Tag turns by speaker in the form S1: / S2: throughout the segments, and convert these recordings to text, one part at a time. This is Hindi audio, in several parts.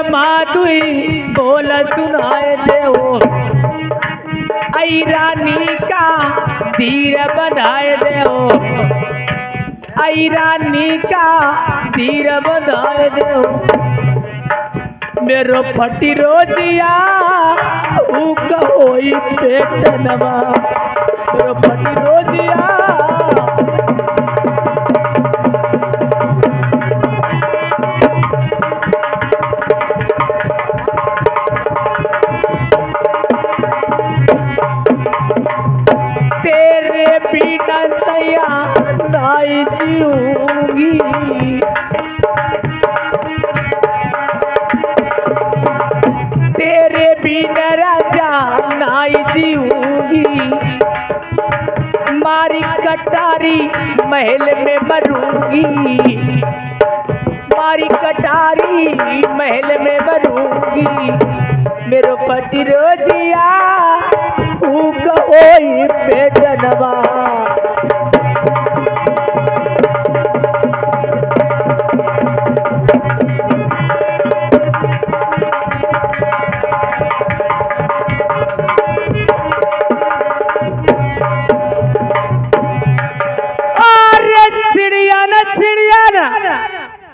S1: माधुई बोल सुनाए देओ, आई रानी का धीर बधाए देओ, आई रानी का धीर बधाए देओ। मेरो फटी रोजिया ऊ कहोई पेट नवा, मेरो फटी रोजिया। तेरे बिना सैया नाई जीऊंगी, तेरे बिना राजा नाई जीऊंगी, मारी कटारी महल में मरूंगी, मारी कटारी महल में मरूंगी। मेरो पति रोजिया ओई बेटनवा,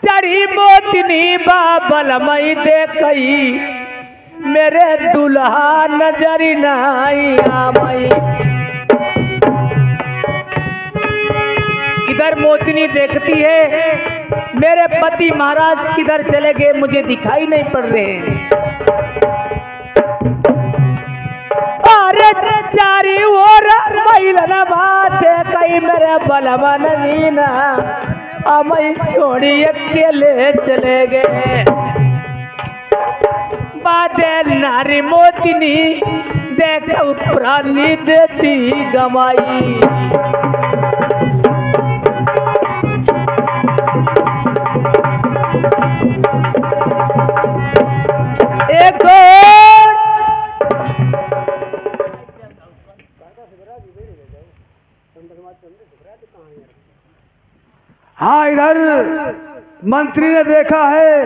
S1: चढ़ी मोतनी बाबल मई देखई, मेरे दुल्हा नजरी नहीं आमई। किधर मोतनी देखती है, मेरे पति महाराज किधर चले गए मुझे दिखाई नहीं पड़ रहे। अरे चारी ओर महिला बात है कई मेरे बलवा नगीना, अमई छोड़ी अकेले चले गए। बादल नारी मोतिनी देख प्राणी देती गमाई, एक
S2: हाँ, इधर मंत्री ने देखा है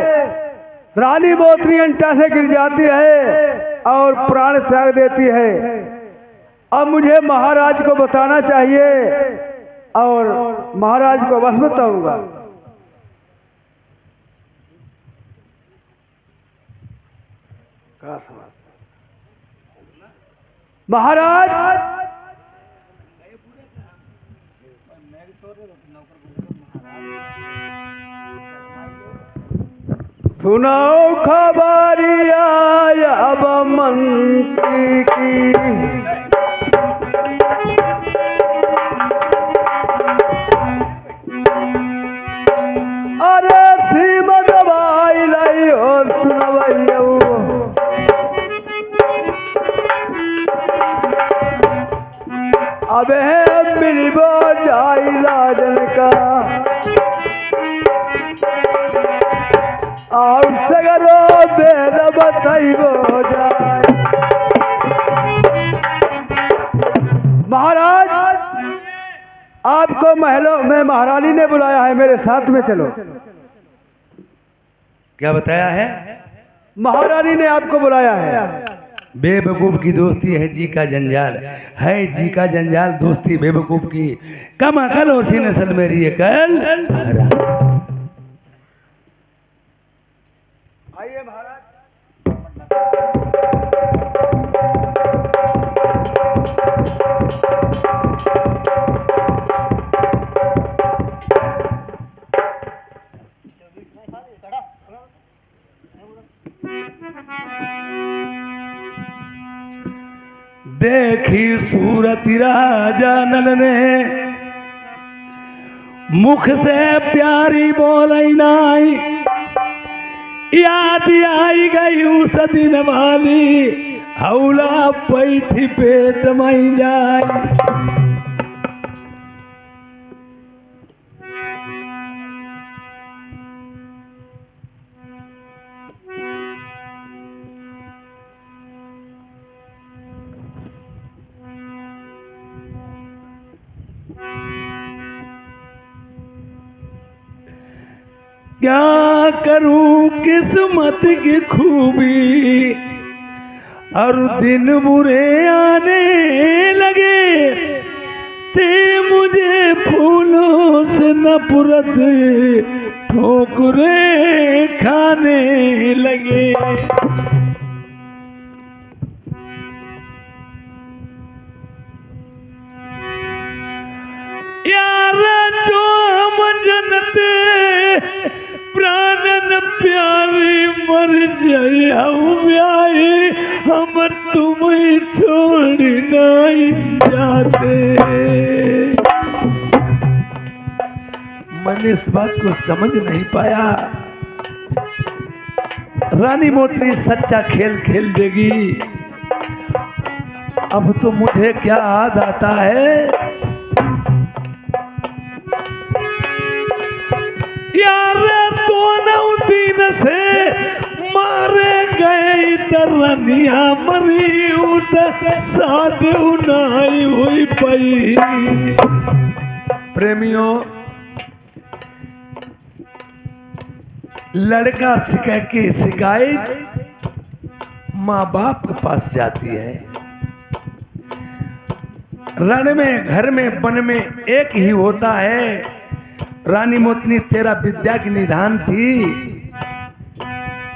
S2: रानी मोतनी अंटा से गिर जाती है और प्राण त्याग देती है। अब मुझे महाराज को बताना चाहिए और महाराज को बस बताऊंगा। महाराज सुनाओ खबरिया अब मंत्री की, अरे श्रीमद भाई लाइयो सुनवैयो, अब है मिलबो जाई लाजन का, और सगरो वेद बताइबो जाए। महाराज आपको महलों में महारानी ने बुलाया है, मेरे साथ में चलो।
S3: क्या बताया है?
S2: महारानी ने आपको बुलाया है।
S3: बेवकूफ की दोस्ती है जी का जंजाल, है जी का जंजाल दोस्ती बेवकूफ की। कम अकल उसी नस्ल मेरी है कल।
S2: आइए महाराज।
S3: देखी सूरत राजा नल ने, मुख से प्यारी बोलई नाई, याद आई गई उस दिन वाली, हौला पैठी पेट मई जाए। क्या करूं किस्मत की खूबी, और दिन बुरे आने लगे थे मुझे फूलों से नफरत ठोकरें खाने लगे। यार जो हम जनते प्राणन प्यारे मर जाए हम ब्याहे, हम तुम्हें छोड़ नहीं जाते। मैंने इस बात को समझ नहीं पाया। रानी मोत्री सच्चा खेल खेल देगी। अब तो मुझे क्या याद आता है, यार दोनों दिन से मारे गए तरनिया मरी उधर साधु नाई हुई पई। प्रेमियों, लड़का शिकायत माँ बाप के पास जाती है। रण में, घर में, वन में एक ही होता है। रानी मोतनी तेरा विद्या की निधान थी।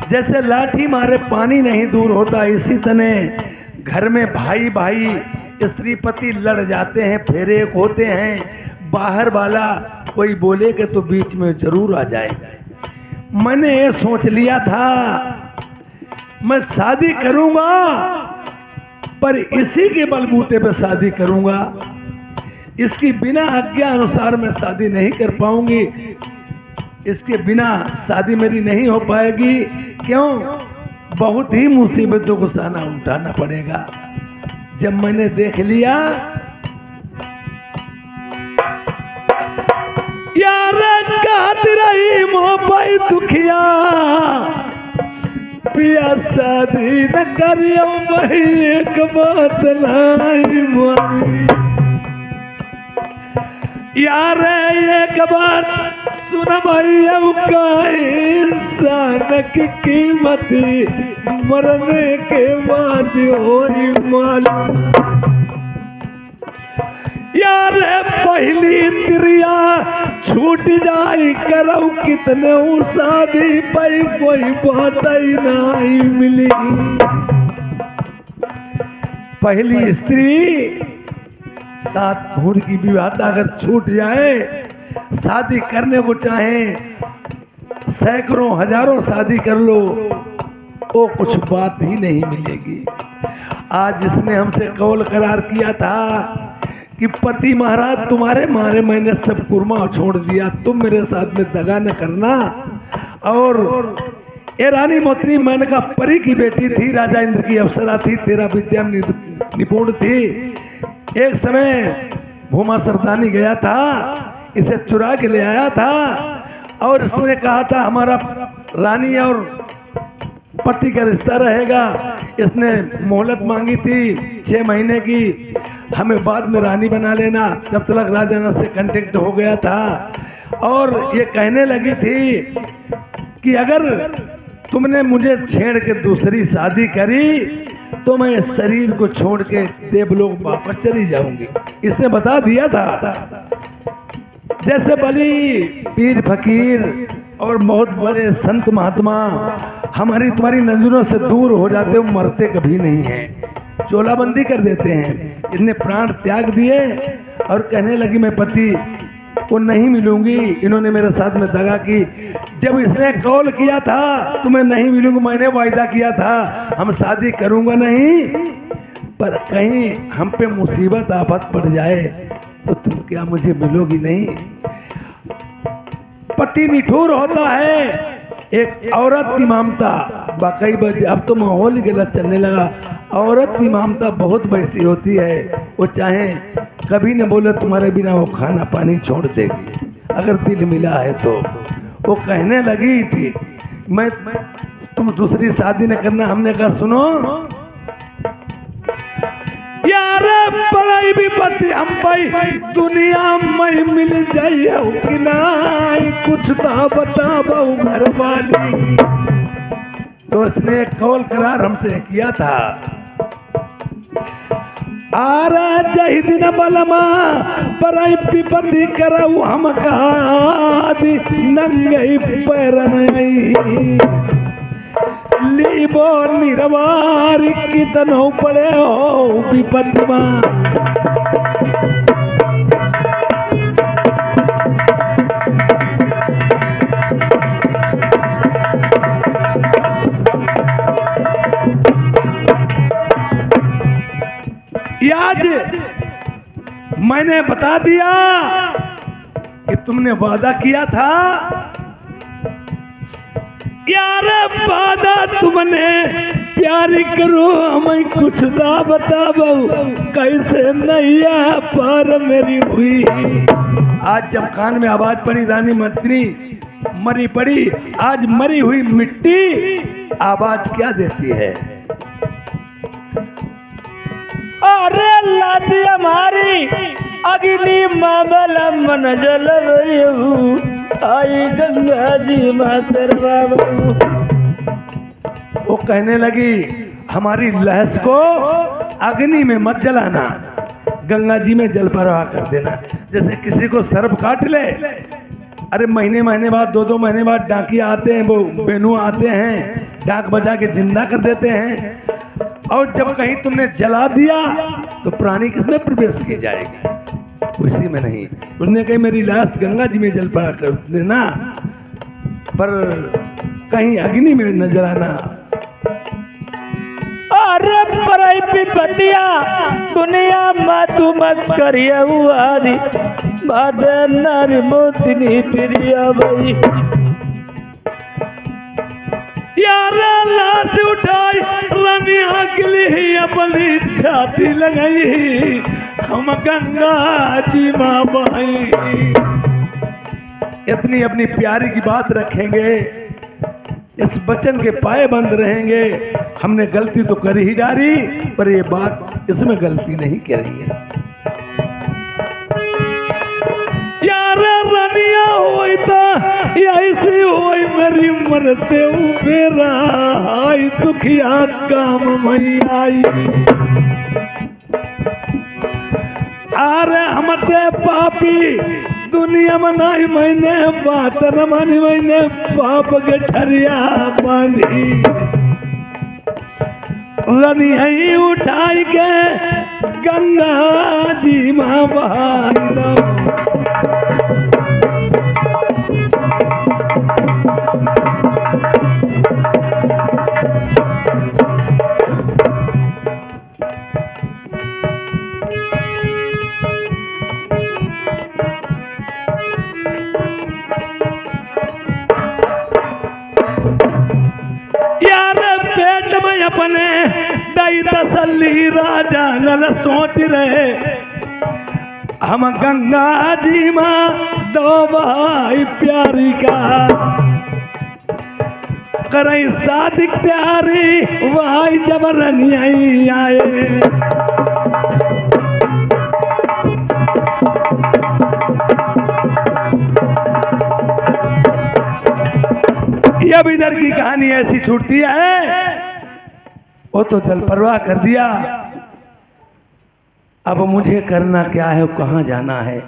S3: जैसे लाठी मारे पानी नहीं दूर होता, इसी तरह घर में भाई भाई स्त्री पति लड़ जाते हैं, फिर एक होते हैं। बाहर वाला कोई बोले कि तो बीच में जरूर आ जाएगा। मैंने ये सोच लिया था मैं शादी करूंगा, पर इसी के बलबूते पे शादी करूंगा। इसकी बिना आज्ञा अनुसार मैं शादी नहीं कर पाऊंगी। इसके बिना शादी मेरी नहीं हो पाएगी। क्यों? बहुत ही मुसीबतों को सामना उठाना पड़ेगा। जब मैंने देख लिया यार कहत रही मोबाई दुखिया पिया शादी न करियो भाई, एक बात लाई मारी। यार एक बात सुन भाई, अब का इंसान की कीमत मरने के बाद हो मालूम। यार पहली त्रिया छूट जाई करो कितने शादी पाई, कोई बात ही नहीं मिली। पहली स्त्री 7 भूर की विवाह अगर छूट जाए, शादी करने को चाहे सैकड़ों हजारों शादी कर लो, वो कुछ बात ही नहीं मिलेगी। आज जिसने हमसे कौल करार किया था कि पति महाराज तुम्हारे मारे मैंने सब कुर्मा छोड़ दिया, तुम मेरे साथ में दगा न करना। और ये रानी मोतनी मेनका परी की बेटी थी, राजा इंद्र की अप्सरा थी, तेरा विद्या निपुण थी। एक समय भूमा सरदानी गया था, इसे चुरा के ले आया था और इसने कहा था हमारा रानी और पति का रिश्ता रहेगा। इसने मोहलत मांगी थी 6 महीने की, हमें बाद में रानी बना लेना। जब तक राजा से कांटेक्ट हो गया था और ये कहने लगी थी कि अगर तुमने मुझे छेड़ के दूसरी शादी करी तो मैं शरीर को छोड़ के देवलोक वापस चली जाऊंगी। इसने बता दिया था। जैसे बली पीर फकीर और बहुत बड़े संत महात्मा हमारी तुम्हारी नजरों से दूर हो जाते, वो मरते कभी नहीं हैं, चोलाबंदी कर देते हैं। इनने प्राण त्याग दिए और कहने लगी मैं पति को नहीं मिलूंगी, इन्होंने मेरे साथ में दगा की। जब इसने कॉल किया था तुम्हें नहीं मिलूंगी, मैंने वायदा किया था हम शादी करूंगा नहीं, पर कहीं हम पे मुसीबत आफत पड़ जाए तो तुम क्या मुझे मिलोगी नहीं। पति निठुर होता है। एक औरत की ममता वाकई अब तो माहौल गलत चलने लगा। औरत की ममता बहुत वैसी होती है, वो चाहे कभी न बोले तुम्हारे बिना वो खाना पानी छोड़ देगी अगर दिल मिला है तो। वो कहने लगी थी मैं तुम दूसरी शादी न करना। हमने कहा सुनो यार यार बड़ाई विपत्ति हम पाई दुनिया में मिल जाइए कि नहीं, कुछ तो बताओ घर वाली। तो उसने एक कौल करार हमसे किया था, आरा जही दिन बलमा बड़ाई विपत्ति करऊ हम कहादी नंगई पैरन लीबो निर्वार कितनो पड़े हो विपत्ति मां। आज मैंने बता दिया कि तुमने वादा किया था, यार वादा तुमने प्यारी करो हमें कुछ दा बताओ कैसे नैया पार मेरी हुई। आज जब कान में आवाज पड़ी रानी मंत्री मरी पड़ी, आज मरी हुई मिट्टी आवाज क्या देती है?
S1: अरे लाती हमारी अग्नि मामल मन जल आई गंगा जी मातर बाबू।
S3: वो कहने लगी हमारी लहस को अग्नि में मत जलाना, गंगा जी में जल प्रवाह कर देना। जैसे किसी को सर्प काट ले, अरे महीने महीने बाद 2-2 महीने बाद डाकिया आते हैं, वो बेनू आते हैं, डाक बजा के जिंदा कर देते हैं। और जब कहीं तुमने जला दिया तो प्राणी किसमें प्रवेश की जाएगी? उसी में नहीं। उसने कही मेरी लाश गंगा जी में जल पड़ा कर देना, पर कहीं अग्नि में न जलाना।
S1: अरे पराई पिपतिया दुनिया मातू मत करिया आदि बाद नारी मोतिनी प्रिया भाई।
S3: यार लाश उठाई रानिया के लिए अपनी छाती लगाई, हम गंगा जी माँ भाई। इतनी अपनी प्यारी की बात रखेंगे, इस वचन के पाए बंद रहेंगे। हमने गलती तो कर ही डाली, पर ये बात इसमें गलती नहीं करी है। यार रानिया होई तो ऐसी होई मेरी मरते मेरा आई दुखिया काम मई आई। अरे हमते पापी दुनिया में नहीं मैंने बात न मानी, मैंने पाप के ठरिया बांधी। रनिया उठाई के गंगा जी माँ बहाई दो। अपने दई तसल्ली राजा नल सोच रहे, हम गंगा जी माँ दो भाई प्यारी का करई शादी प्यारी भाई जब रनियाई आए। अब इधर की कहानी ऐसी छूटती है, वो तो जल परवाह कर दिया। अब मुझे करना क्या है, कहाँ जाना है?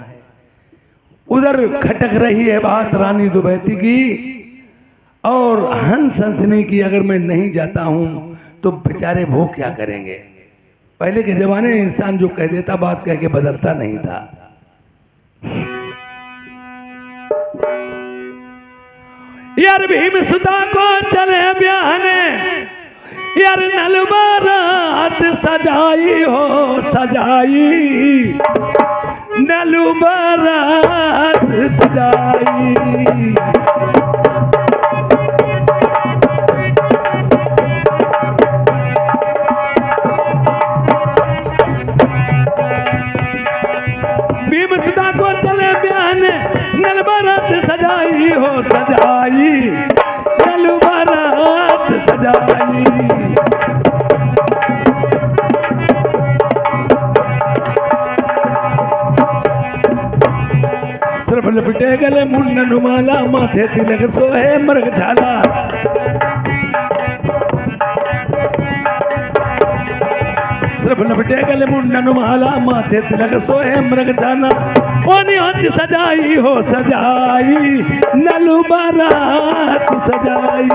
S3: उधर खटक रही है बात रानी दुबैती की और हंस हंसने की। अगर मैं नहीं जाता हूं तो बेचारे वो क्या करेंगे? पहले के जमाने में इंसान जो कह देता बात कह के बदलता नहीं था। यार भीम सुधा को चले ब्याहने, यार नलबारात सजाई हो सजाई, नलबारात सजाई। भीम सुधा को चले ब्याहने, नलबारात सजाई हो सजाई, नलबारात सजाई। लपटे गले मुंडन माला माथे तिलक सोहे मृग छाला सिर्फ लपटे गले मुंडन माला माथे तिलक सोहे मृग छाला ओनी हंस सजाई हो सजाई नलू बारात सजाई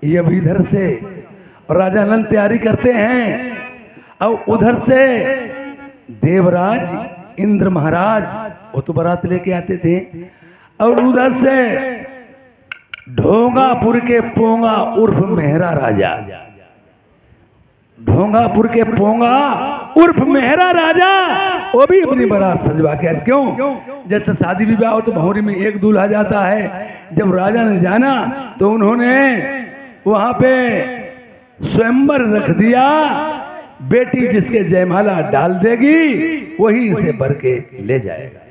S3: ये अब इधर से राजा नल तैयारी करते हैं और उधर से देवराज इंद्र महाराज वो तो बारात लेके आते थे और उधर से ढोंगापुर के पोंगा उर्फ मेहरा राजा ढोंगापुर के पोंगा उर्फ मेहरा राजा वो भी अपनी बारात सजवा के आए। क्यों? जैसे शादी विवाह हो तो भौरी में एक दूल्हा जाता है। जब राजा ने जाना तो उन्होंने वहां पे स्वयंवर रख दिया। बेटी जिसके जयमाला डाल देगी वही इसे भर के ले जाएगा।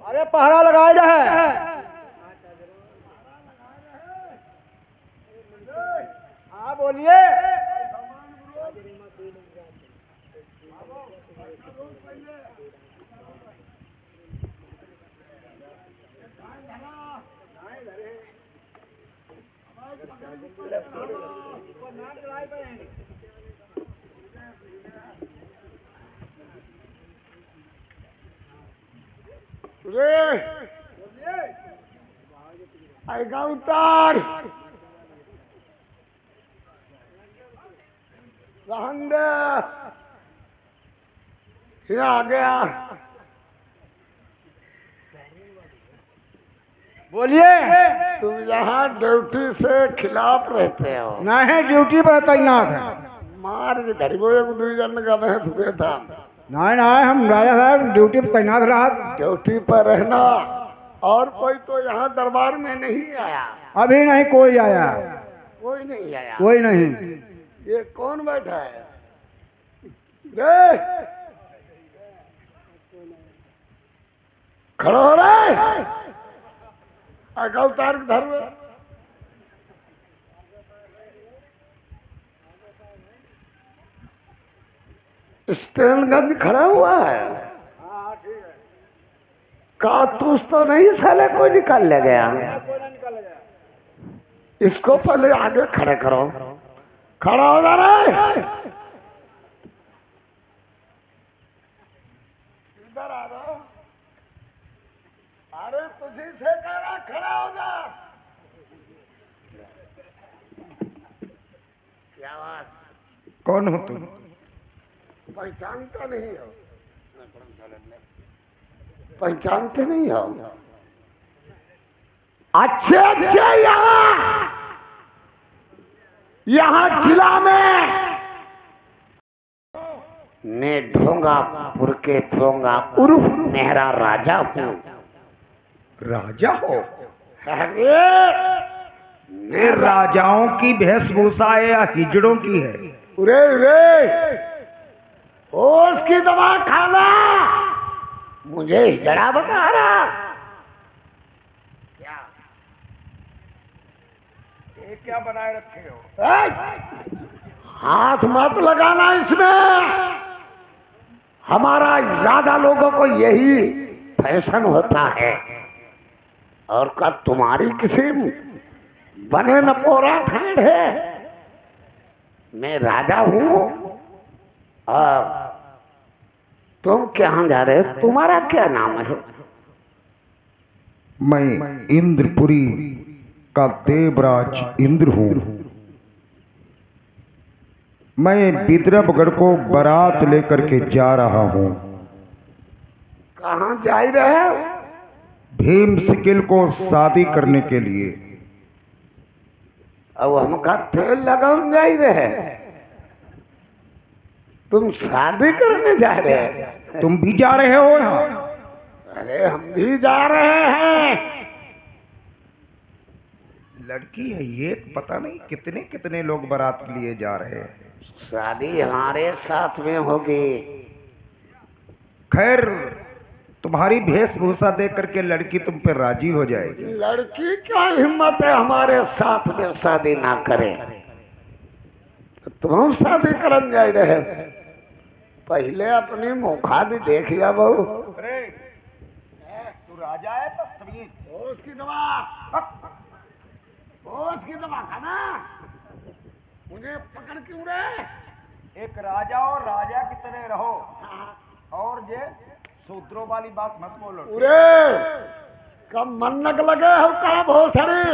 S2: अरे पहरा लगाए रहे। हाँ बोलिए। आएगा उतार आ गया। बोलिए।
S4: तुम यहाँ ड्यूटी से खिलाफ रहते हो?
S2: नहीं, ड्यूटी पर तैनात है।
S4: मार के धरी वो एक दूजन का मैं तुझे था।
S2: नहीं नहीं, हम राजा साहब ड्यूटी पर तैनात रहा।
S4: ड्यूटी पर रहना। और कोई तो यहाँ दरबार में नहीं आया?
S2: अभी नहीं कोई आया।
S4: कोई नहीं आया?
S2: कोई नहीं।
S4: ये कौन बैठा है रे? खड़ा हो रहा है? आगा उतार के धर। स्टैंडगंज खड़ा हुआ है। कारतूस तो नहीं साले कोई निकाल ले गया। इसको पहले आगे खड़े करो। खड़ा हो जा रहा है। इधर आ रहा। अरे तुझे से कह रहा खड़ा हो जा। क्या बात?
S2: कौन हो तुम?
S4: पहचानते नहीं हो? पहचानते नहीं हो? अच्छे अच्छे यहाँ जिला में मैं ढोंगापुर के पोंगा उर्फ मेहरा राजा हूँ।
S2: राजा हो?
S4: अरे
S2: ये राजाओं की वेशभूषा है या हिजड़ों की है?
S4: उरे उरे होश की दवा खाना। मुझे हिजड़ा बता रहा। क्या
S2: ये क्या बनाए रखे हो?
S4: हाथ मत लगाना इसमें। हमारा राजा लोगों को यही फैशन होता है। और का तुम्हारी किसी बने न पोरा ठाड़ है। मैं राजा हूँ। और तुम कहाँ जा रहे हो? तुम्हारा क्या नाम है?
S5: मैं इंद्रपुरी का देवराज इंद्र हूँ। मैं विद्रवगढ़ को बारात लेकर के जा रहा हूँ।
S4: कहाँ जा रहे हो?
S5: भीम सिकिल को शादी करने के लिए।
S4: अब हमका तेल लगाऊं जा रहे। तुम शादी करने जा रहे हैं?
S5: तुम भी जा रहे हो यहाँ?
S4: अरे हम भी जा रहे हैं।
S5: लड़की है ये, पता नहीं कितने कितने लोग बारात के लिए जा रहे हैं।
S4: शादी हमारे साथ में होगी।
S5: खैर तुम्हारी वेशभूषा देख करके लड़की तुम पे राजी हो जाएगी।
S4: लड़की क्या हिम्मत है हमारे साथ में शादी ना करे? तुम शादी करन जाए रहे, पहले अपनी मुखा भी देख लिया बहू।
S5: अरे तू राजा है बदतमीज।
S4: होश की दवा, होश की दवा खाना, मुझे पकड़ क्यों रहे?
S5: एक राजा और राजा की तरह रहो, और ये सूत्रों वाली बात मत बोलो।
S4: पूरे कब मन्नक लगे हो कहा भोसड़ी,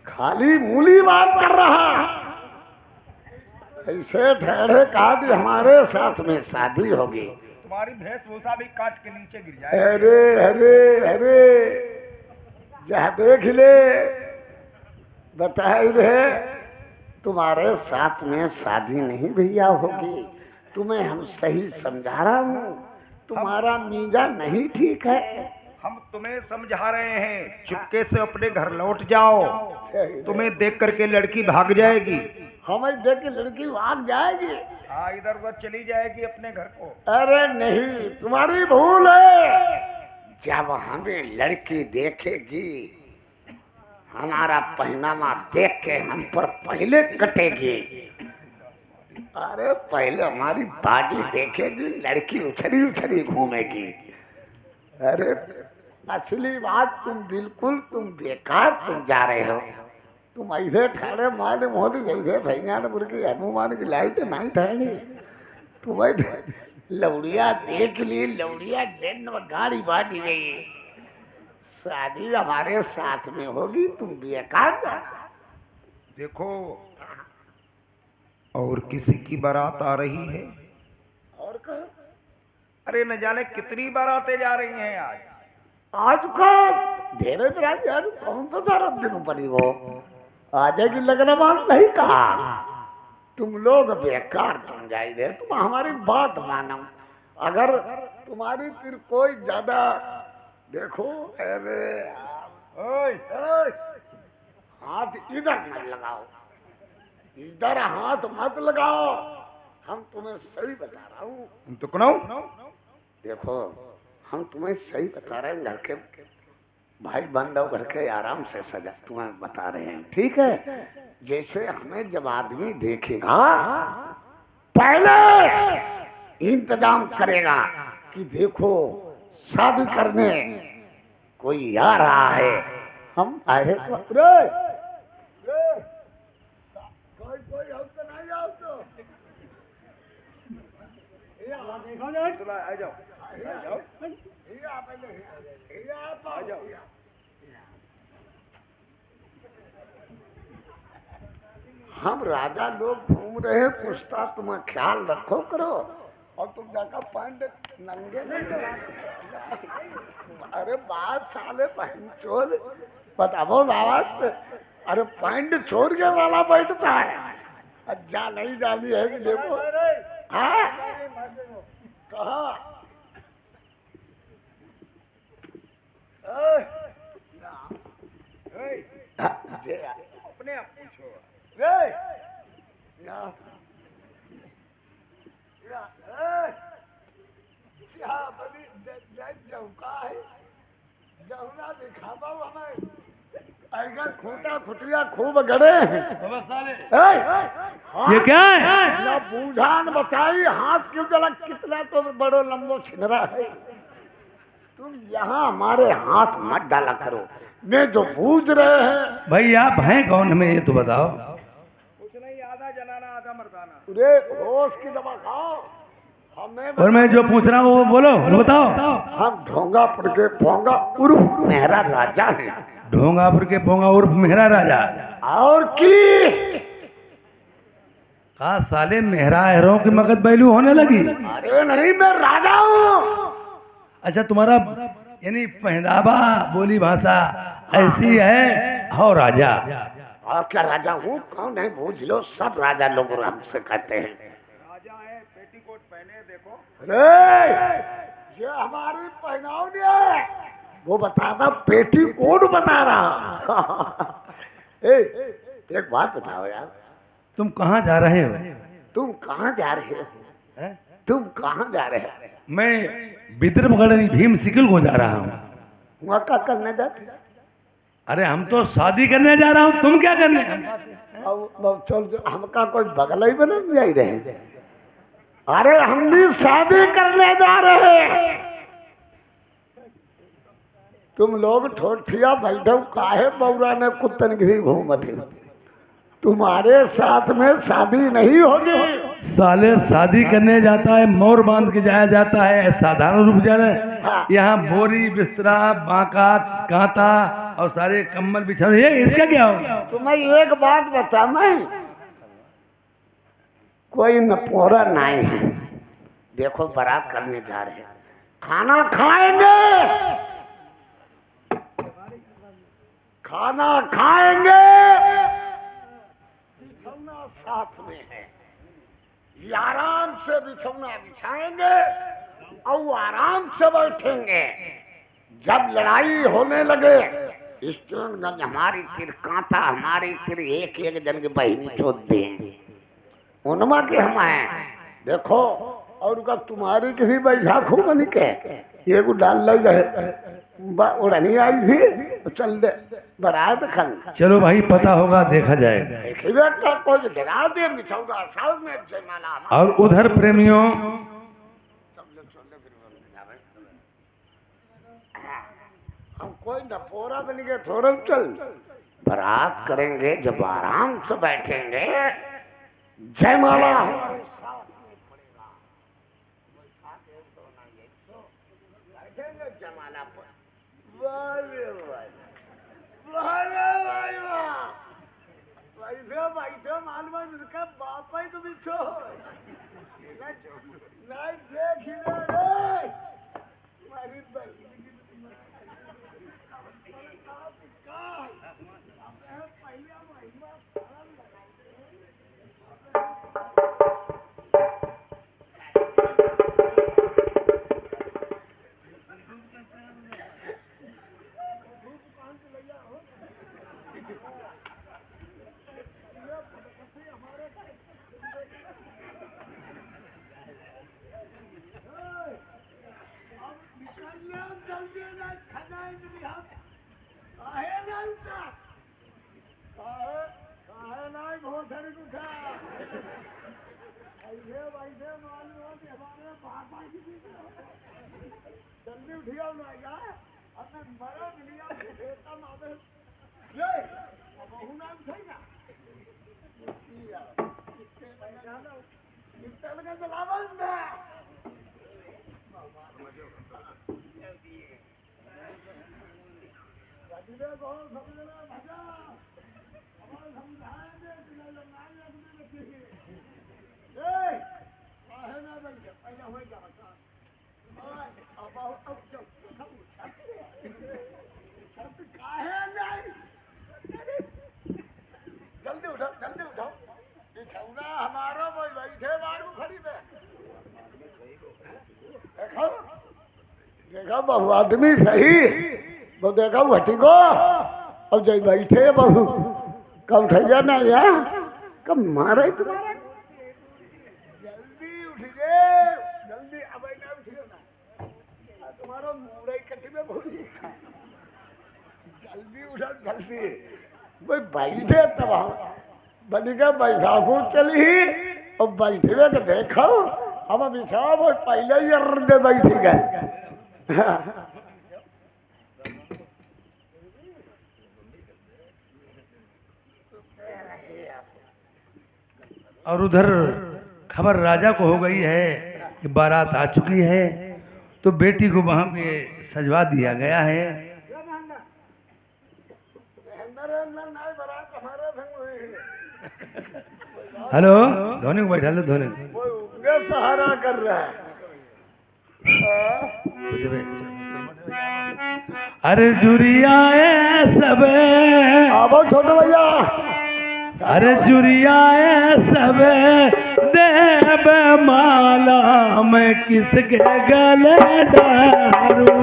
S4: खाली मूली बात कर रहा। ऐसे ठहरे कहा कि हमारे साथ में शादी होगी।
S5: तुम्हारी वेशभूषा भी काट के नीचे गिर जाए।
S4: अरे अरे अरे जहाँ देख ले बताए रहे, तुम्हारे साथ में शादी नहीं भैया होगी। तुम्हें हम सही समझा रहा हूँ, तुम्हारा मीजा नहीं ठीक है।
S5: हम तुम्हें समझा रहे हैं, चुपके से अपने घर लौट जाओ। तुम्हें देख करके लड़की भाग जाएगी।
S4: हमें देख के लड़की भाग जाएगी?
S5: हाँ, इधर उधर चली जाएगी अपने घर को।
S4: अरे नहीं, तुम्हारी भूल है। जब हमें लड़की देखेगी, हमारा पहनावा देख के हम पर पहले कटेगी। अरे पहले हमारी बॉडी देखेगी, लड़की उछली उछली घूमेगी। अरे असली बात तुम बेकार तुम जा रहे हो। तुम ऐसे ठहरे मारे मोदी ऐसे भैयानपुर की हनुमान की लाइट नहीं ठहरी। तुम्हें लौड़िया देख ली, लौड़िया डेन में गाड़ी बांटी गई। शादी हमारे साथ में होगी, तुम बेकार जा।
S5: देखो और किसी की बारात आ रही है।
S4: और कहो,
S5: अरे न जाने कितनी बारातें जा रही हैं आज।
S4: आज का धेरे बरात यार, कौन सा सारा दिन पड़ी वो आ जाएगी। लगना बात नहीं कहा, तुम लोग बेकार तुम जाए रहे। तुम हमारी बात मानो, अगर तुम्हारी फिर कोई ज्यादा देखो। अरे ओए ओए, हाथ इधर मत लगाओ, इधर हाथ मत लगाओ। हम तुम्हें सही बता रहा हूँ।
S5: तो कौन?
S4: देखो हम तुम्हें सही बता रहे हैं, घर के भाई बांधव घर के आराम से सजा तुम्हें बता रहे हैं, ठीक है? जैसे हमें जब आदमी देखेगा, पहले इंतजाम करेगा कि देखो शादी करने कोई आ रहा है। हम आए तो कोई हम तो नहीं आओ तो
S5: आ जाओ।
S4: हम राजा लोग घूम रहे हैं, पूछता तुम्हें ख्याल रखो करो। और तुम जाकर पैंट नंगे नंगे। अरे बात साले पहन चोर बताओ आवाज। अरे पैंट छोड़ के वाला बैठता है। अच्छा नहीं जानी है कि देखो। हाँ कहा
S5: अपने आप पूछो।
S4: खूटा खुटिया खूब गड़े
S1: ये क्या है?
S4: ना बूझान बताई, हाथ क्यों जला, कितना तो बड़ो लंबो छिनरा है। तुम यहाँ हमारे हाथ मत डाला करो, मैं जो बूझ रहे हैं।
S3: भाई आप हैं कौन, हमें ये तो बताओ।
S5: कुछ नहीं, आधा जनाना आधा मर्दाना।
S4: अरे होश की दवा खाओ। हमें
S3: और मैं जो पूछ रहा हूँ वो बोलो, वो बताओ।
S4: हम ढोंगा पड़ के पोंगा उर्फ मेहरा राजा है।
S3: ढोंगापुर के पोंगा उर्फ मेहरा राजा।
S4: और की
S3: कहा साले मेहरा हैरों की मगध बैलू होने लगी।
S4: अरे नहीं, मैं राजा हूँ।
S3: अच्छा तुम्हारा यानी पहनावा बोली भाषा ऐसी है हो राजा।
S4: और क्या राजा हूँ, कौन है बूझ लो, सब राजा लोग हमसे कहते हैं।
S5: राजा है, पेटीकोट पहने देखो।
S4: अरे ये हमारी पहनाव है। वो बताना पेटी कोड बता रहा। एक बात बताओ यार,
S3: तुम कहाँ जा रहे हो?
S4: तुम कहाँ जा रहे हो?
S3: हैं?
S4: तुम कहाँ जा रहे हो?
S3: मैं विदर्भगढ़ भीम सिकल को जा रहा हूँ।
S4: वहाँ क्या करने जाते?
S3: अरे हम तो शादी करने जा रहा हूँ, तुम क्या करने?
S4: अब चल, हमका कोई बगल ही में नहीं जा रहे। अरे हम भी शादी करने जा रहे हैं। तुम लोग ठोठिया बैठो काहे बौरा ने कुत्तनगिरी घूमते? तुम्हारे साथ में शादी नहीं होगी।
S3: साले शादी करने जाता है, मोर बांध के जाया जाता है, साधारण रूप जा रहे। यहाँ बोरी बिस्तरा बांका कांता और सारे कम्बल बिछाने, ये इसका क्या होगा?
S4: तुम्हें एक बात बता, मैं कोई नपोरा नहीं है। देखो बारात करने जा रहे हैं, खाना खाएंगे, खाना खाएंगे, बिछौना साथ में है, ये आराम से बिछौना बिछाएंगे और आराम से बैठेंगे। जब लड़ाई होने लगे, स्टूडेंट हमारी तिर कांता, हमारी तिर एक एक जन के बहनी चोद दें, उनमा के हम हैं। देखो और का तुम्हारी की भी बैठा खूब बनी के ये को डाल लग जाए उड़नी आई थी तो चल दे बारात खन।
S3: चलो भाई, पता होगा, देखा जाएगा।
S4: बेटा कोई डरा दे बिछौना साल में जयमाला।
S3: और उधर प्रेमियों,
S4: हम कोई नपोरा बन के थोड़ा चल बारात करेंगे, जब आराम से बैठेंगे जयमाला बैठेंगे जयमाला पर। बैठे मालूम उनका बाप ही तो बिछो नहीं देख रे तुम्हारी जल्दी उठिया ना अपने मरा मिलिया खेता मावे ले बहु ना उठेगा किसके जाना किसके लगे चलावन ना राजीव बहुत समझना भजा हमारे समझाएंगे कि नहीं लगाएंगे अपने बच्चे ए काहे ना बन पहले होएगा बता अब जब जल्दी उठाओ बिछौना हमारा बैठे मारू खड़ी में देखो देखो बहु आदमी सही वो देखो भटी को अब जब बैठे बहु कब उठैया ना यार कब मारे तुम्हारा जल्दी उठ गए जल्दी अब ना उठियो ना तुम्हारा मुरई कटी में भूल जल्दी उठा जल्दी भाई बैठे तब बनिका बैसाखू चली और बैठे तो देखो हम विशाल वो पहले ही अर्दे बैठ गए।
S3: और उधर खबर राजा को हो गई है कि बारात आ चुकी है, तो बेटी को वहां पे सजवा दिया गया है। हेलो धोनी को बैठा लो, धोनी
S4: सहारा कर रहा है।
S3: अरे जुरिया सब
S4: छोटे भैया,
S3: अरे जुरिया सब देव माला मैं किसके गले डालूं।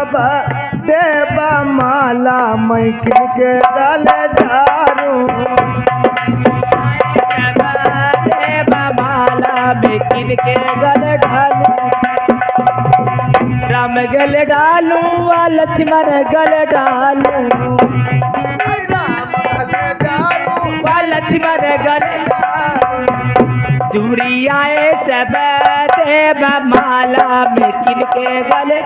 S2: सब देव माला मैं किनके गले डालूं
S1: माला में किनके गले डालूं राम गले डालूं व लक्ष्मण गले डालूं
S2: राम गले डालूं
S1: व लक्ष्मण गले चूड़ी आए सब देव माला में किनके गले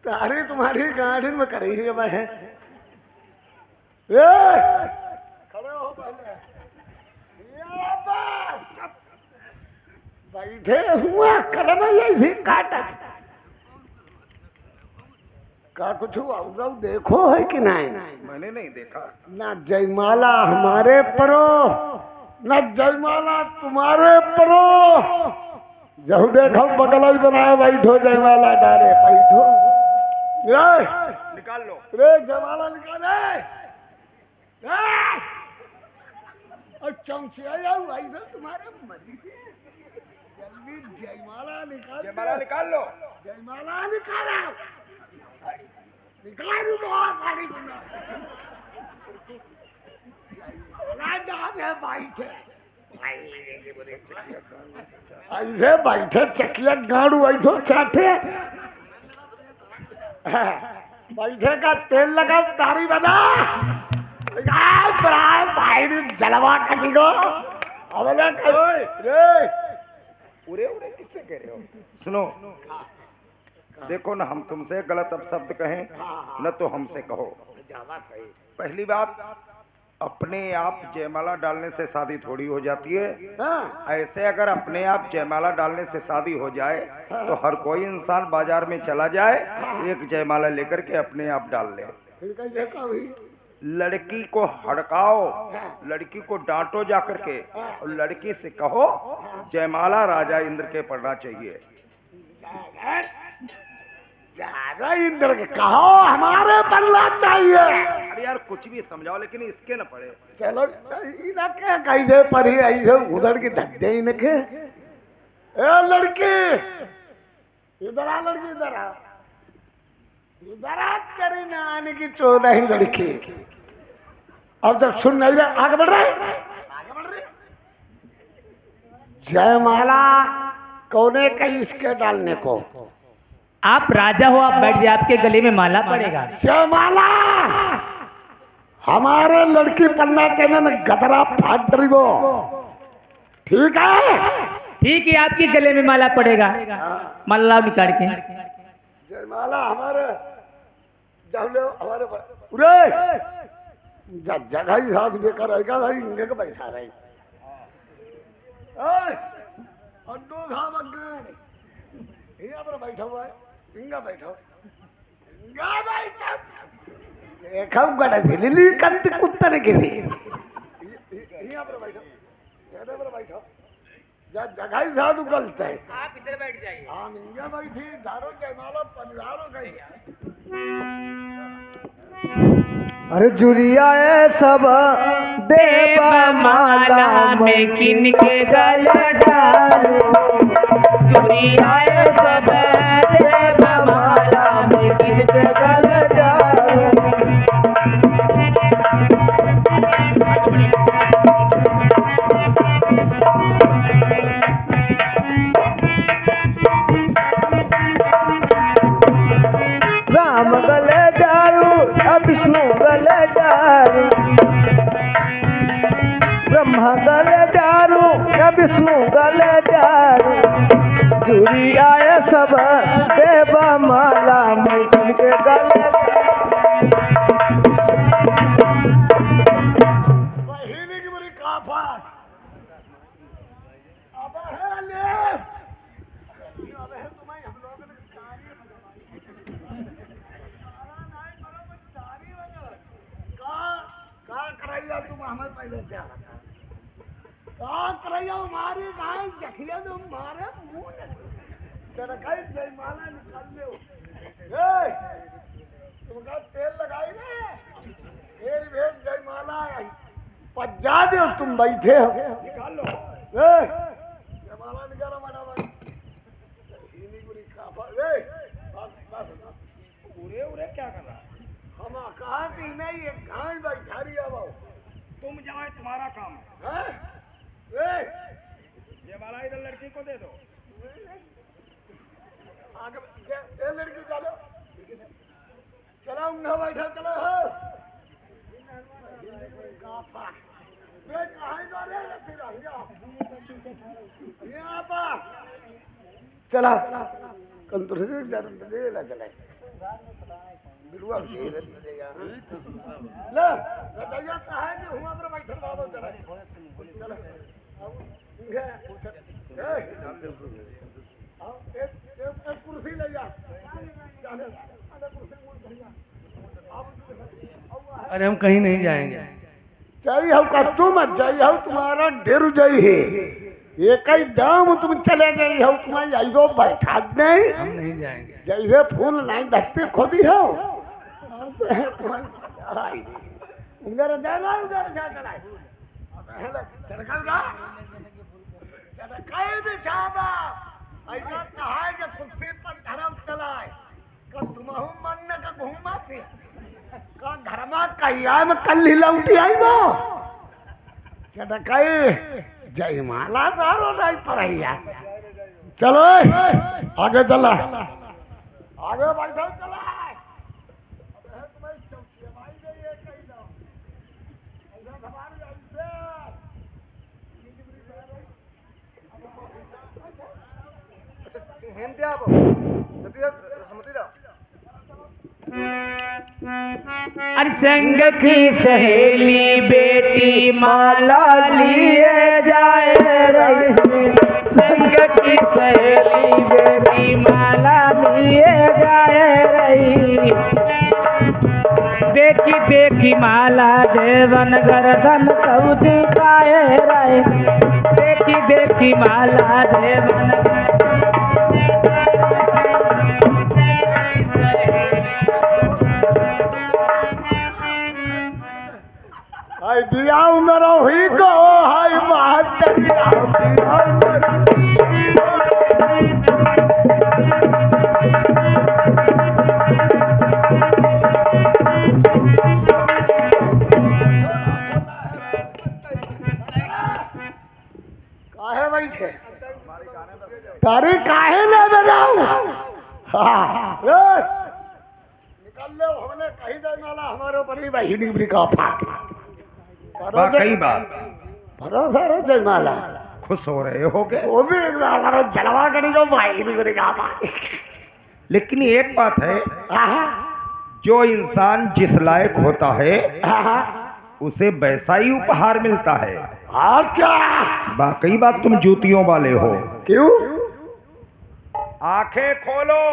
S4: तारी तुम्हारी गाड़ी में करी है मैं खड़े हो पहले बैठे हुआ कलम यही भी काटत का कुछ हुआ देखो है कि नहीं
S5: मैंने नहीं देखा।
S4: ना जयमाला हमारे परो ना जयमाला तुम्हारे परो जहू देखो बगल ही बनाए बैठो जयमाला डारे बैठो
S5: निकाल लो।
S4: रे जयमाला निकाले और चौंचिया आई ना तुम्हारे मरी जल्दी जयमाला निकाल
S5: जयमाला निकाल लो।
S4: जयमाला निकालो निकालू बहुत सारी ऐसे बैठे चकिया गाड़ू ऐठो चाटे बैठे का तेल लगा दाढ़ी बना जलवा कटी दो रे
S5: पूरे उरे किससे कह रहे हो? सुनो, देखो ना, हम तुमसे गलत अपशब्द कहें न तो हमसे कहो। पहली बात, अपने आप जयमाला डालने से शादी थोड़ी हो जाती है। ऐसे अगर अपने आप जयमाला डालने से शादी हो जाए तो हर कोई इंसान बाजार में चला जाए, एक जयमाला लेकर के अपने आप डाल ले। लड़की को हड़काओ, लड़की को डांटो जा करके, और लड़की से कहो जयमाला राजा इंद्र के पड़ना चाहिए।
S4: राजा इंद्र के कहो हमारे पड़ना चाहिए।
S5: अरे यार कुछ भी समझाओ, लेकिन इसके न पड़े।
S4: चलो क्या कैसे पढ़ी ऐसे उधर की धक्के इनके। ए लड़की इधर आ, लड़की इधर आ, इधर आ, तेरी नानी की चोर है लड़की। अब जब सुन नहीं रहे, आगे बढ़ रहे, आगे बढ़ रहे। जयमाला कौने कही इसके डालने को?
S1: आप राजा हो, आप बैठ जाए, आपके गले में माला पड़ेगा।
S4: जयमाला हमारे लड़की पन्ना कहने में गदरा फाट रही वो, ठीक है?
S1: ठीक है, आपके गले में माला पड़ेगा। माला निकाल के
S4: जयमाला हमारे हमारे उरे जगह ही साथ लेकर रहेगा भाई, इंगे को बैठा रहे अड्डो साहब अग्गे यहाँ पर बैठा हुआ है, इंगा बैठो, इंगा बैठो, देखो गड़ा ढिली कंत कुत्ते के लिए यहाँ पर बैठो, यहाँ पर बैठो, जगह ही साथ उगलता है।
S1: आप इधर बैठ जाइए।
S4: हाँ इंगा बैठी, धारो जयमाला पंजारो गई।
S2: अरे जुरिया सब देव माला में किनके गले डालूं जुरिया सब देव माला में किनके गले डालूं। राम गले डालूं विष्णु गले डालूं, ब्रह्मा गले डालूं या विष्णु गले डालूं, जुड़ी आए सब देव माला में किनके गले।
S4: पहले की बड़ी काफात अब है ले, अब है तुम्हें हम लोगों ने का कराइया तुम हमें पहले क्या मारे गाय देखिए तो मारे मुंह चल कहीं जयमाला निकाल ले तुमका तेल लगाई ना फिर भेद जयमाला पज्जा दो तुम बैठे हो
S5: निकाल लो।
S4: जयमाला निकालो मैडम
S5: उरे उरे क्या कर रहा?
S4: हम कहा कि नहीं ये गाय बैठा रही अब
S5: तुम जाओ, तुम्हारा काम है।
S4: हैं?
S5: ये वाला इधर लड़की को दे दो।
S4: आगे ये लड़की चलो चलो उंगा बैठा चलो चला कल तो चला बिरुआ ले बताइए कहाँ कि हुआ पर बैठल बाबू चला चला एक कुर्सी ले जा
S3: अरे हम कहीं नहीं जाएंगे।
S4: चाहिए हो का तुम चाहिए हो तुम्हारा ढेर जाई है एक ही दाम तुम चले गई हो तुम्हारी आई दो बैठा नहीं
S3: हम नहीं जाएंगे।
S4: जैसे फूल नहीं धरती खोदी हो उधर जाना उधर जा चला चढ़कर ना चढ़काई भी चाहता ऐसा कहा है कि कुर्सी पर धरम चलाए का तुम्हारू मन न का घूमा थी का घर में कहिया में कल ही लौटी आई वो चढ़काई जयमाला दारो नहीं परैया चलो आगे चला आगे बैठो चला
S1: अरे संग की सहेली बेटी माला लिए जाए रही, संग की सहेली बेटी माला लिए जाए रही। देखी देखी माला देवन गर्दन कऊ झुकाए रहे, देखी देखी माला देवन
S4: हाय बिया उमर हुई गो हाय बहादुर काहे बैठे तारी काहे ले बनाऊ निकल लो हमने कहीं जाने वाला हमारे ऊपर ही बहिनी का फाक
S5: वाकई बात
S4: भरोसा रो जयमाला
S5: खुश हो रहे हो गए।
S4: वो भी हमारा जलवा करी को भाई नहीं करेगा
S5: लेकिन एक बात है, जो इंसान जिस लायक होता है उसे वैसा ही उपहार मिलता है।
S4: और क्या
S5: वाकई बात तुम जूतियों वाले हो।
S4: क्यों
S5: आंखें खोलो।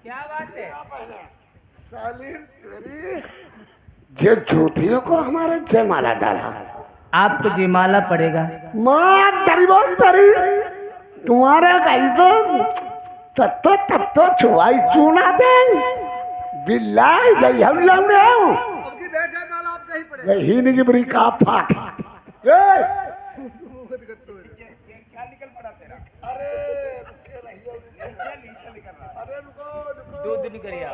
S1: क्या बात है?
S4: जे ज्योतियों को हमारे जयमाला डाला
S1: आपको जयमाला पड़ेगा।
S4: माँ तरी बहुत तरी तुम्हारे कहीं तो तब तो छुआई चूना दे बिल्लाई गई हम लौड़े वही नहीं बरी का फाक
S1: दूध नहीं करिए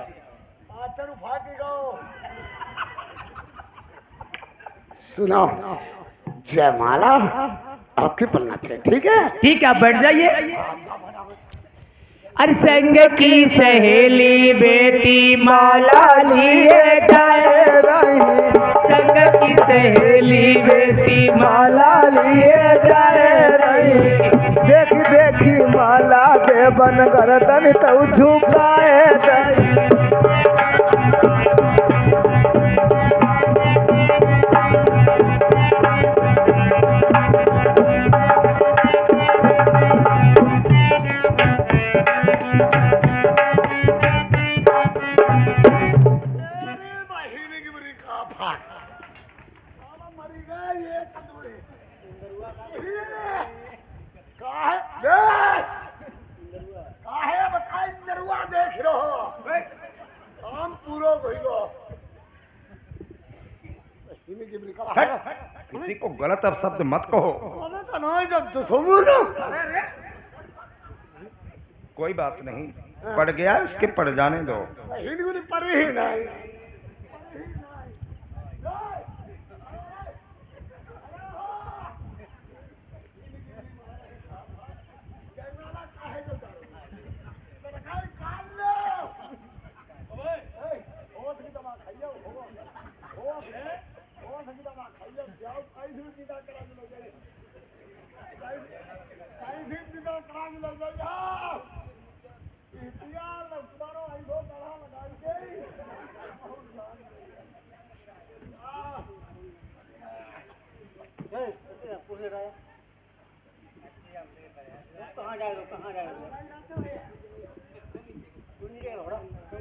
S4: सुनो जयमाला आपके पलना चाहिए ठीक है।
S1: ठीक है, आप बैठ जाइए। अरे संग की सहेली बेटी माला लिए जाए रही, संग की सहेली बेटी माला लिए जाए रही। देखी देखी माला देवन गर्दन तऊ झुकाए रही।
S4: मरी गए ये कदूरे काहे बताई नरुआ देख रहो काम पूरो भइलो
S5: किसी को गलत अपशब्द मत कहो।
S4: अरे तो नहीं जब तो समझो
S5: कोई बात नहीं, पड़ गया है, उसके पड़ जाने दो।
S4: हिंदी पर ही नहीं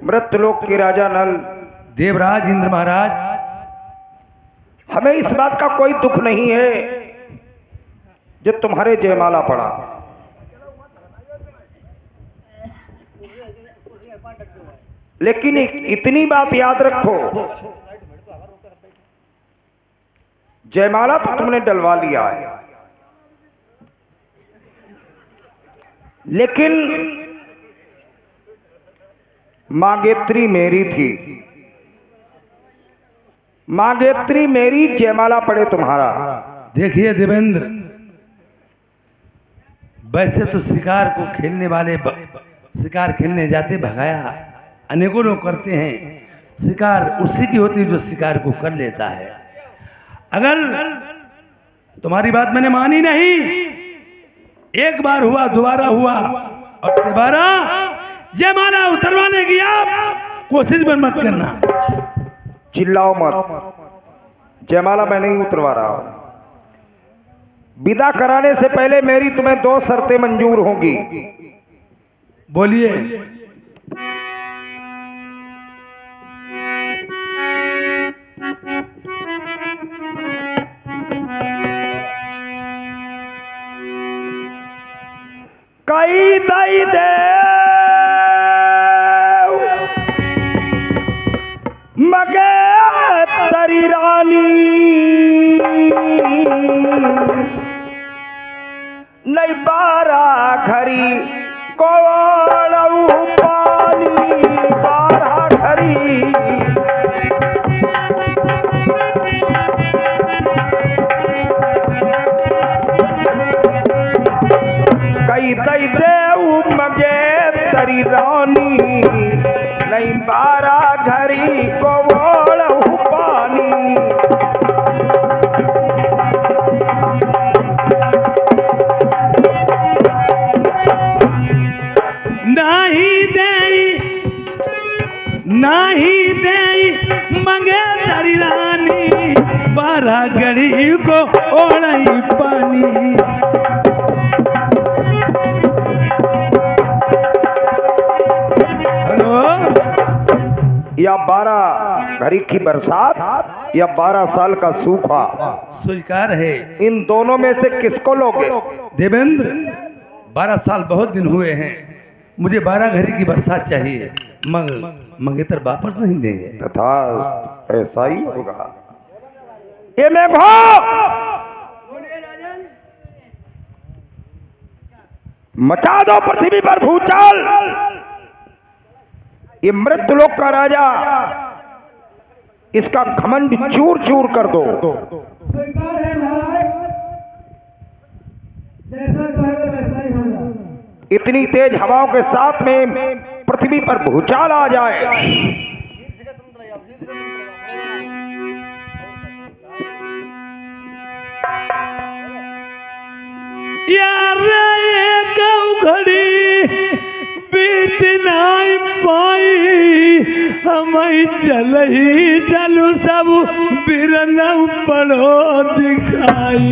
S5: मृत्यलोक के राजा नल,
S3: देवराज इंद्र महाराज,
S5: हमें इस बात का कोई दुख नहीं है जो तुम्हारे जयमाला पड़ा, लेकिन इतनी बात याद रखो, जयमाला तो तुमने डलवा लिया है, लेकिन मांगेत्री मेरी थी, मांगेत्री मेरी, जयमाला पड़े तुम्हारा।
S3: देखिए देवेंद्र, वैसे तो शिकार को खेलने वाले शिकार खेलने जाते भगाया अनेकों लोग करते हैं, शिकार उसी की होती है जो शिकार को कर लेता है। अगर तुम्हारी बात मैंने मानी नहीं, एक बार हुआ, दोबारा हुआ और दोबारा जयमाला उतरवाने की आप कोशिश भी मत करना।
S5: चिल्लाओ मत, जयमाला मैं नहीं उतरवा रहा हूं। विदा कराने से पहले मेरी तुम्हें 2 शर्तें मंजूर होंगी।
S3: बोलिए।
S5: कई दई दे मगे तरी रानी, नहीं 12 घड़ी कोवड़ऊ पानी, 12 घड़ी कई दई देऊ मगे तरी रानी, नहीं 12 घड़ी कोवड़ऊ पानी।
S3: नहीं दे मंगे तरी रानी, 12 घड़ी को ओढ़ई पानी। हेलो,
S5: या 12 घड़ी की बरसात या 12 साल का सूखा,
S3: स्वीकार है।
S5: इन दोनों में से किसको लोगे?
S3: देवेंद्र, 12 साल बहुत दिन हुए हैं, मुझे 12 घड़ी की बरसात चाहिए, मंगेतर वापस नहीं देंगे।
S5: तथा ऐसा ही होगा। ये मेघो, मचा दो पृथ्वी पर भूचाल। ये मृत्युलोक का राजा, इसका घमंड चूर चूर कर दो। इतनी तेज हवाओं के साथ में पृथ्वी पर भूचाल आ जाए।
S3: यार एक घड़ी बीत नहीं पाई, हम चल ही चलू सब बिरन पड़ो दिखाई।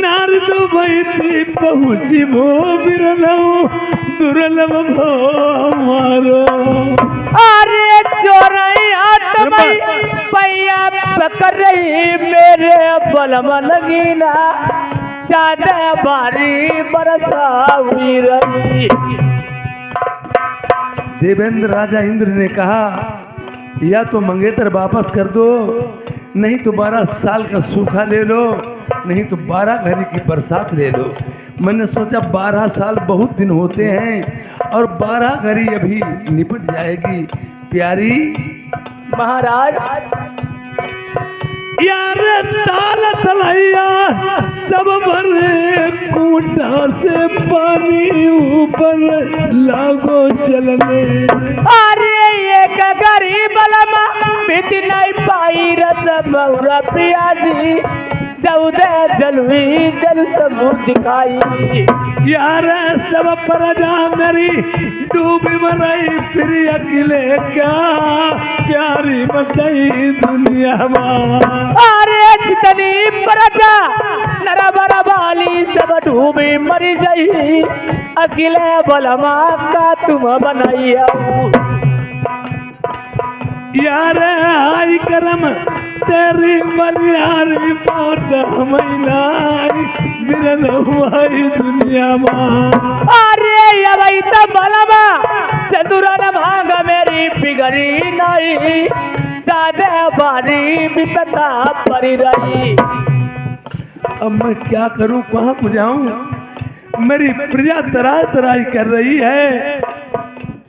S3: नारद बैती पहुँची भो बिरलो दुर्लभ भो मारो।
S1: अरे चोरैया तबई पैया पकड़ रही मेरे बलम लगीना ज्यादा बारी बरसा हुई रही।
S3: देवेंद्र राजा इंद्र ने कहा या तो मंगेतर वापस कर दो, नहीं तो 12 साल का सूखा ले लो, नहीं तो 12 घड़ी की बरसात ले लो। मैंने सोचा 12 साल बहुत दिन होते हैं और 12 घड़ी अभी निपट जाएगी। प्यारी
S1: महाराज
S3: यार ताल तलैया सब भरे कूटा से पानी ऊपर लागो चलने।
S1: अरे एक गरीब लमा बीत नहीं पाई रस मौरा पियाजी चौदह जलवी जल समूह दिखाई।
S3: यार सब प्रजा मेरी डूबी मरई फिर अकेले क्या प्यारी मतई दुनिया में।
S1: अरे जितनी प्रजा नरबर वाली सब डूबी मरी गई अकेले बलमा का तुम बनाइया।
S3: यार आई करम तेरी बलियारी मौत महिलाई मिलन हुई दुनिया में।
S1: अरे अबई तो बलमा सदुरन भाग मेरी बिगड़ी नहीं ज्यादा बारी विपता पड़ी रही।
S3: अब मैं क्या करूं, कहाँ को जाऊं? मेरी प्रजा तराई तराई कर रही है।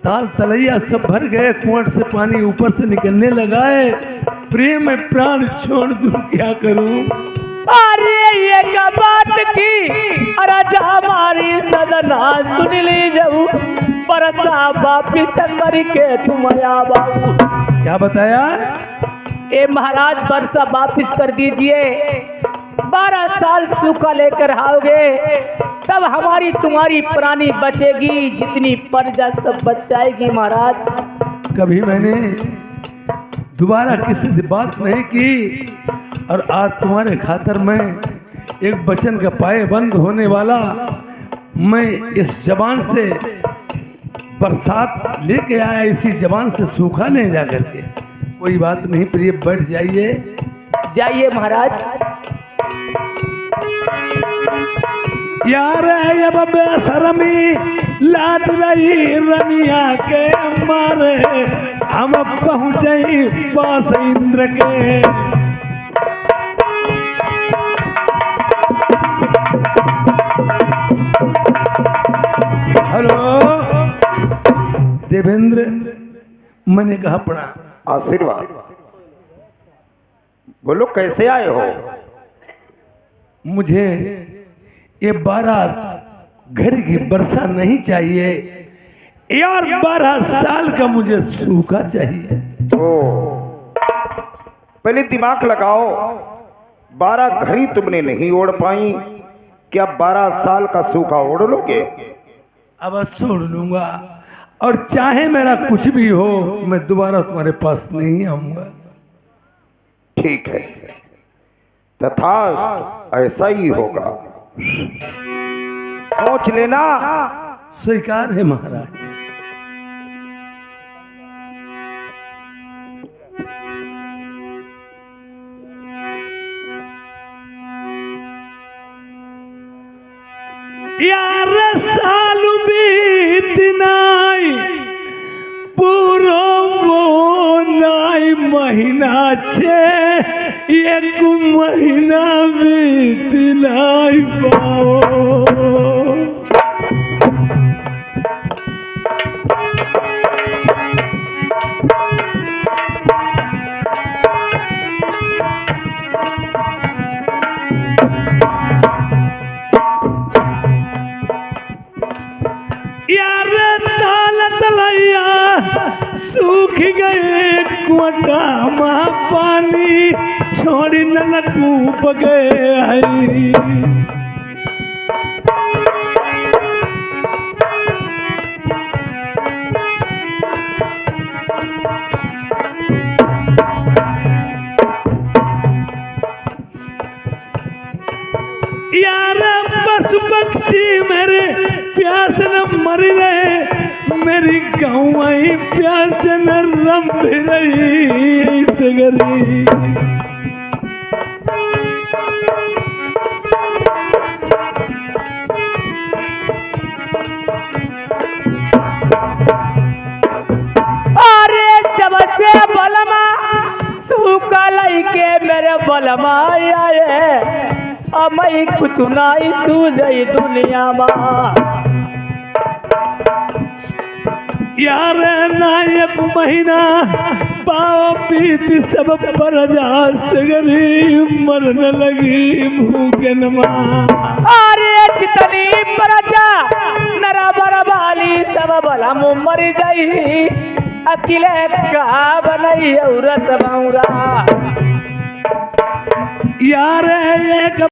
S3: ताल तलैया सब भर गए, कुआं से पानी ऊपर से निकलने लगा है। प्रेम में प्राण छोड़ दूं, क्या करूं?
S1: अरे ये क्या बात की राजा हमारी सदना सुन ली जाऊ परसा वापिस करके तुम आया बाबू।
S3: क्या बताया?
S1: ए महाराज वर्षा वापिस कर दीजिए, 12 साल सूखा लेकर आओगे तब हमारी तुम्हारी प्राणी बचेगी, जितनी प्रजा सब बच जाएगी महाराज।
S3: कभी मैंने दोबारा किसी से बात नहीं की और आज तुम्हारे खातर मैं एक वचन का पायबंद होने वाला, मैं इस जबान से बरसात लेके आया, इसी जबान से सूखा ले जा करके। कोई बात नहीं प्रिय, बैठ जाइए।
S1: जाइए महाराज।
S3: यार अब बेशरमी लाद रही रमिया के मारे हम पहुँचे पास इंद्र के। हेलो देवेंद्र, मैंने कहा पड़ा
S5: आशीर्वाद। बोलो कैसे आए हो?
S3: मुझे ये 12 घड़ी की वर्षा नहीं चाहिए यार, 12 साल का मुझे सूखा चाहिए।
S5: ओ, पहले दिमाग लगाओ, 12 घड़ी तुमने नहीं ओढ़ पाई, क्या 12 साल का सूखा ओढ़ लोगे?
S3: अब छोड़ लूंगा और चाहे मेरा कुछ भी हो, मैं दोबारा तुम्हारे पास नहीं आऊंगा।
S5: ठीक है, तथास्तु, ऐसा ही होगा। सोच लेना।
S3: स्वीकार है महाराज। यार साल बीत नाई पूरो वो नाई महीना छे, एक महीना बीत नाई पाओ। यार ताल तलैया सूख गए, कुआटा माँ पानी छोड़ी नलकूप गए हई। यार पक्षी मेरे प्यास न मर रहे, मेरी गाँव आई प्यास न रम रही सगरी।
S1: अरे जब से बलमा सूखल के मेरे बलमा आए, मैं कुछ नहीं सूझई दुनिया में।
S3: यार नायक महीना पाओ पीत सब पर जा सगरी, मरने लगी भूखन माँ।
S1: अरे जितनी प्रजा नरा बरबाली सब बलम मर गई, अकेले का बनई और सब
S3: यार एक